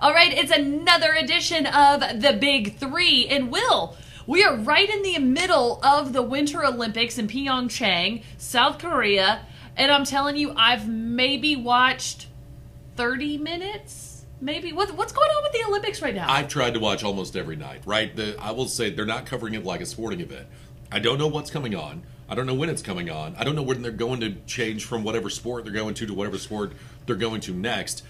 All right, it's another edition of the Big Three. And Will, we are right in the middle of the Winter Olympics in Pyeongchang, South Korea. And I'm telling you, I've maybe watched 30 minutes? Maybe. What's going on with the Olympics right now? I've tried to watch almost every night, right? I will say they're not covering it like a sporting event. I don't know what's coming on. I don't know when it's coming on. I don't know when they're going to change from whatever sport they're going to whatever sport they're going to next.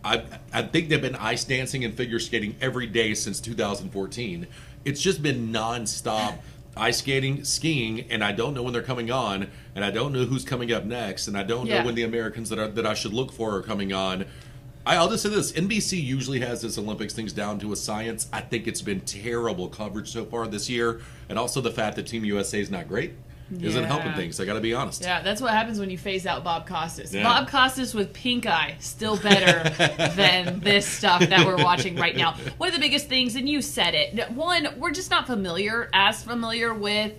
I think they've been ice dancing and figure skating every day since 2014. It's just been nonstop ice skating, skiing, and I don't know when they're coming on, and I don't know who's coming up next, and I don't know when the Americans that I should look for are coming on. I'll just say this, NBC usually has this Olympics things down to a science. I think it's been terrible coverage so far this year, and also the fact that Team USA is not great isn't helping things. I got to be honest. Yeah, that's what happens when you phase out Bob Costas. Yeah. Bob Costas with pink eye, still better than this stuff that we're watching right now. One of the biggest things, and you said it, one, we're just not as familiar with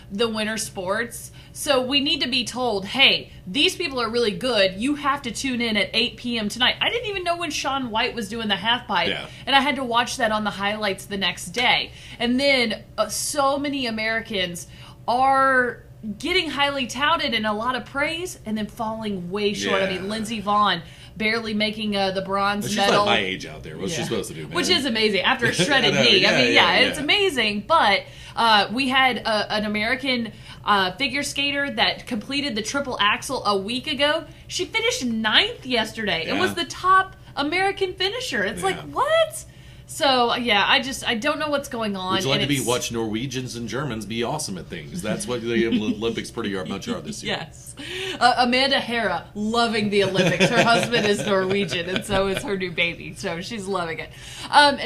the winter sports. So we need to be told, hey, these people are really good. You have to tune in at 8 p.m. tonight. I didn't even know when Shaun White was doing the half pipe, and I had to watch that on the highlights the next day. And then so many Americans are getting highly touted and a lot of praise, and then falling way short. I mean, Lindsey Vonn barely making the bronze medal. She's like my age out there. What's she supposed to do, man? Which is amazing after a shredded knee. It's amazing. But we had an American figure skater that completed the triple axel a week ago. She finished 9th yesterday and was the top American finisher. It's like, what? So, I don't know what's going on. Would you like to watch Norwegians and Germans be awesome at things? That's what the Olympics pretty much are this year. Yes. Amanda Hera, loving the Olympics. Her husband is Norwegian, and so is her new baby. So she's loving it.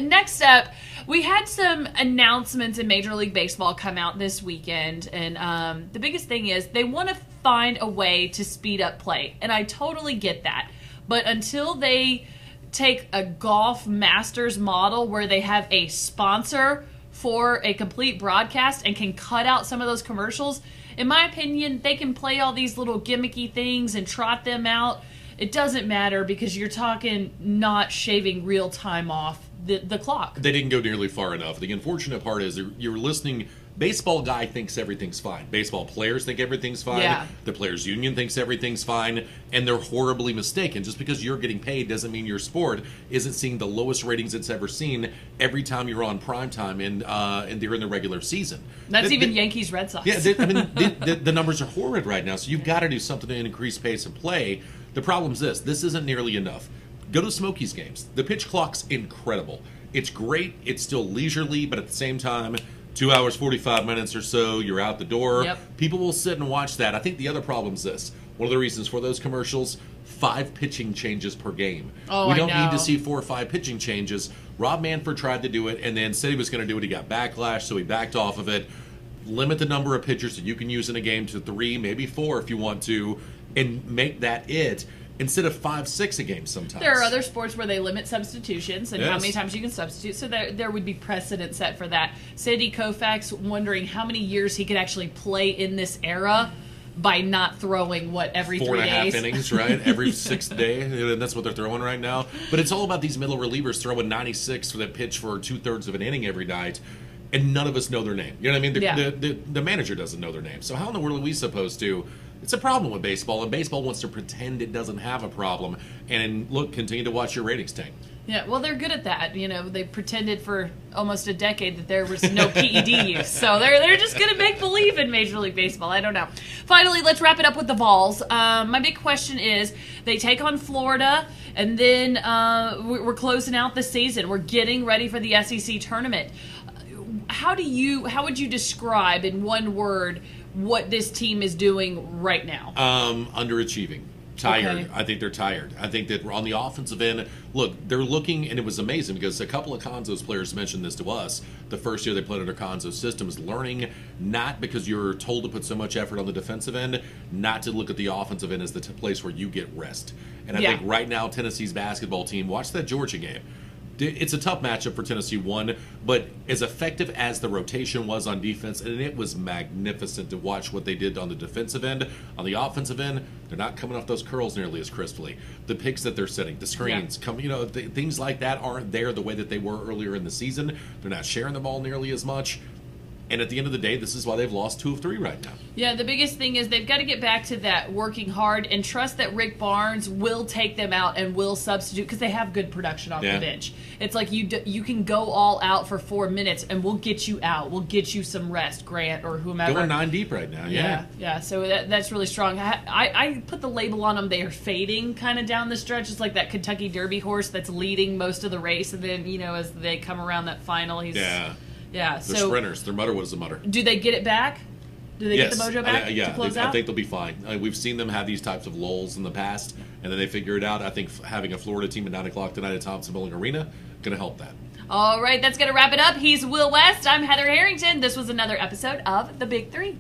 Next up, we had some announcements in Major League Baseball come out this weekend. And the biggest thing is they want to find a way to speed up play. And I totally get that. But until they take a golf masters model where they have a sponsor for a complete broadcast and can cut out some of those commercials, in my opinion, they can play all these little gimmicky things and trot them out. It doesn't matter because you're talking not shaving real time off the clock. They didn't go nearly far enough. The unfortunate part is you're listening. Baseball guy thinks everything's fine. Baseball players think everything's fine. Yeah. The players union thinks everything's fine, and they're horribly mistaken. Just because you're getting paid doesn't mean your sport isn't seeing the lowest ratings it's ever seen every time you're on primetime and during the regular season. That's even Yankees Red Sox. Yeah, the numbers are horrid right now. So you've got to do something to increase pace of play. The problem's this isn't nearly enough. Go to Smokies games. The pitch clock's incredible. It's great. It's still leisurely, but at the same time, 2 hours, 45 minutes or so, you're out the door. Yep. People will sit and watch that. I think the other problem is this. One of the reasons for those commercials, 5 pitching changes per game. We don't need to see 4 or 5 pitching changes. Rob Manfred tried to do it and then said he was going to do it. He got backlash, so he backed off of it. Limit the number of pitchers that you can use in a game to 3, maybe 4 if you want to, and make that it. Instead of 5, 6 a game sometimes. There are other sports where they limit substitutions and how many times you can substitute, so there would be precedent set for that. Sandy Koufax wondering how many years he could actually play in this era by not throwing, every 3 days? 4.5 innings, right? Every 6th day. And that's what they're throwing right now. But it's all about these middle relievers throwing 96 for that pitch for 2/3 of an inning every night. And none of us know their name. You know what I mean? The manager doesn't know their name. So how in the world are we supposed to? It's a problem with baseball, and baseball wants to pretend it doesn't have a problem. And look, continue to watch your ratings tank. Yeah, well, they're good at that. You know, they pretended for almost a decade that there was no PED use. So they're just going to make believe in Major League Baseball. I don't know. Finally, let's wrap it up with the Vols. My big question is, they take on Florida, and then we're closing out the season. We're getting ready for the SEC tournament. How would you describe in one word what this team is doing right now? Underachieving. Tired. Okay. I think they're tired. I think that on the offensive end, look, they're looking, and it was amazing because a couple of Konzo's players mentioned this to us. The first year they played under Konzo's system is learning, not because you're told to put so much effort on the defensive end, not to look at the offensive end as the place where you get rest. And I think right now Tennessee's basketball team, watch that Georgia game. it's a tough matchup for Tennessee, one, but as effective as the rotation was on defense, and it was magnificent to watch what they did on the defensive end. On the offensive end, they're not coming off those curls nearly as crisply. The picks that they're setting, the screens, things like that aren't there the way that they were earlier in the season. They're not sharing the ball nearly as much. And at the end of the day, this is why they've lost 2 of 3 right now. Yeah, the biggest thing is they've got to get back to that working hard and trust that Rick Barnes will take them out and will substitute because they have good production off the bench. It's like you can go all out for 4 minutes and we'll get you out. We'll get you some rest, Grant or whomever. Going 9 deep right now, yeah. So that's really strong. I put the label on them. They are fading kind of down the stretch. It's like that Kentucky Derby horse that's leading most of the race, and then as they come around that final, he's They're sprinters. Their mutter was a mutter. Do they get it back? Do they get the mojo back to close out? I think they'll be fine. We've seen them have these types of lulls in the past, and then they figure it out. I think having a Florida team at 9 o'clock tonight at Thompson-Boling Arena going to help that. All right, that's going to wrap it up. He's Will West. I'm Heather Harrington. This was another episode of The Big Three.